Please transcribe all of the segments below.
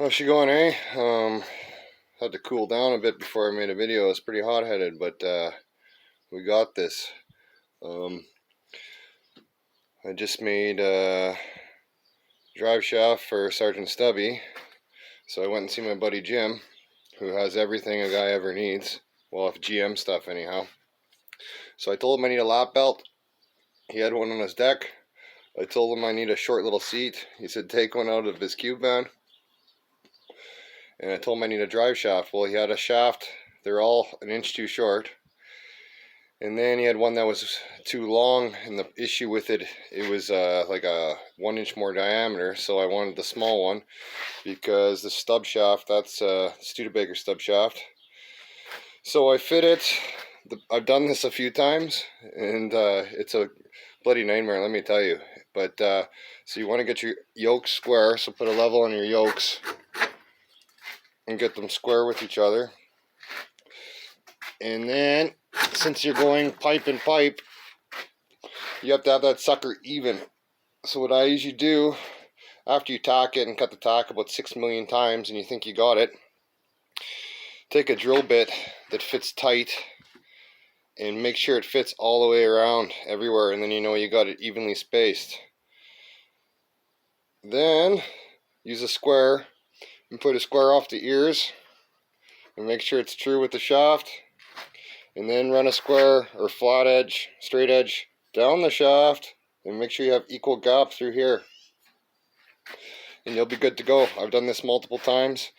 How's she going, eh? Had to cool down a bit before I made a video. It's pretty hot-headed, but we got this. I just made a drive shaft for Sergeant Stubby. So I went and see my buddy Jim, who has everything a guy ever needs. Well, if GM stuff anyhow. So I told him I need a lap belt. He had one on his deck. I told him I need a short little seat. He said take one out of his cube van. And I told him I need a drive shaft. Well, he had a shaft. They're all an inch too short. And then he had one that was too long, and the issue with it, it was like a 1 inch more diameter. So I wanted the small one because the stub shaft, that's a Studebaker stub shaft. So I fit it. I've done this a few times, and it's a bloody nightmare, let me tell you. But so you want to get your yokes square. So put a level on your yokes and get them square with each other. And then, since you're going pipe and pipe, you have to have that sucker even. So what I usually do, after you tack it and cut the tack about 6 million times and you think you got it, take a drill bit that fits tight and make sure it fits all the way around everywhere, and then you know you got it evenly spaced. Then, use a square and put a square off the ears and make sure it's true with the shaft. And then run a square or flat edge, straight edge down the shaft, and make sure you have equal gap through here. And you'll be good to go. I've done this multiple times,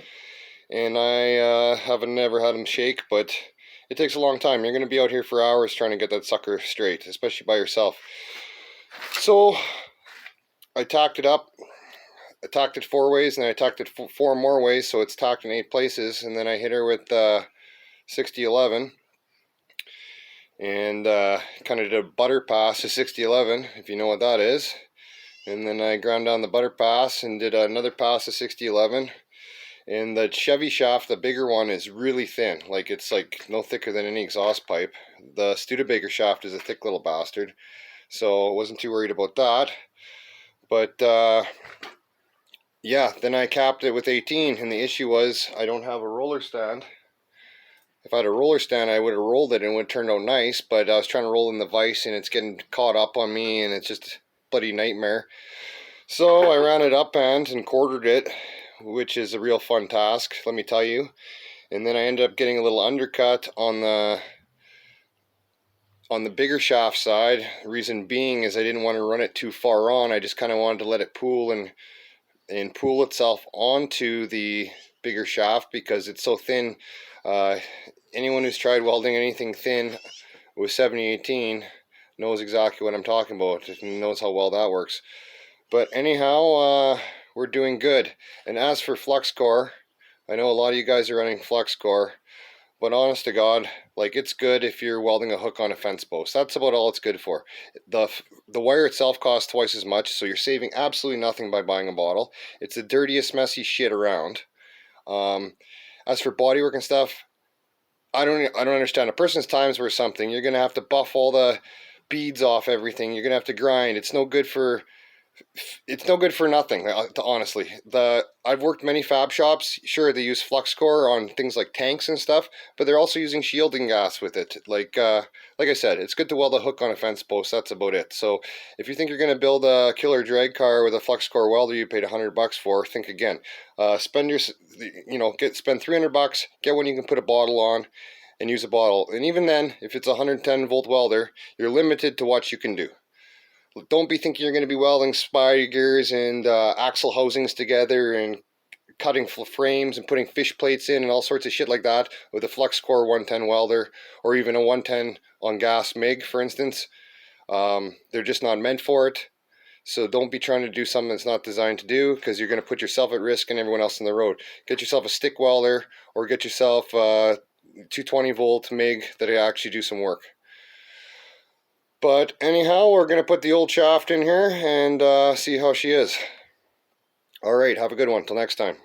and I haven't never had them shake, but it takes a long time. You're going to be out here for hours trying to get that sucker straight, especially by yourself. So I tacked it up. I tacked it 4 ways, and I tacked it 4 more ways, so it's tacked in 8 places. And then I hit her with 6011. And kind of did a butter pass to 6011, if you know what that is. And then I ground down the butter pass and did another pass to 6011. And the Chevy shaft, the bigger one, is really thin. Like, it's like no thicker than any exhaust pipe. The Studebaker shaft is a thick little bastard, so I wasn't too worried about that. But yeah, then I capped it with 18, and the issue was I don't have a roller stand. If I had a roller stand, I would have rolled it and it would have turned out nice, but I was trying to roll in the vise and it's getting caught up on me, and it's just a bloody nightmare. So I ran it up and quartered it, which is a real fun task, let me tell you. And then I ended up getting a little undercut on the bigger shaft side. The reason being is I didn't want to run it too far on. I just kind of wanted to let it pool and pool itself onto the bigger shaft because it's so thin. Anyone who's tried welding anything thin with 7018 knows exactly what I'm talking about, knows how well that works. But anyhow, we're doing good. And as for flux core, I know a lot of you guys are running flux core, but honest to God, like, it's good if you're welding a hook on a fence post. That's about all it's good for. The wire itself costs twice as much, so you're saving absolutely nothing by buying a bottle. It's the dirtiest, messy shit around. As for bodywork and stuff, I don't understand. A person's time's worth something. You're gonna have to buff all the beads off everything. You're gonna have to grind. It's no good for nothing, honestly. I've worked many fab shops. Sure, they use flux core on things like tanks and stuff, but they're also using shielding gas with it. Like I said, it's good to weld a hook on a fence post. That's about it. So if you think you're going to build a killer drag car with a flux core welder you paid $100 for, think again. Spend $300, get one you can put a bottle on and use a bottle. And even then, if it's a 110 volt welder, you're limited to what you can do. Don't be thinking you're going to be welding spy gears and axle housings together and cutting frames and putting fish plates in and all sorts of shit like that with a flux core 110 welder, or even a 110 on gas MIG, for instance. They're just not meant for it. So don't be trying to do something that's not designed to do, because you're going to put yourself at risk and everyone else on the road. Get yourself a stick welder, or get yourself a 220 volt MIG that actually do some work. But anyhow, we're going to put the old shaft in here and see how she is. Alright, have a good one. Till next time.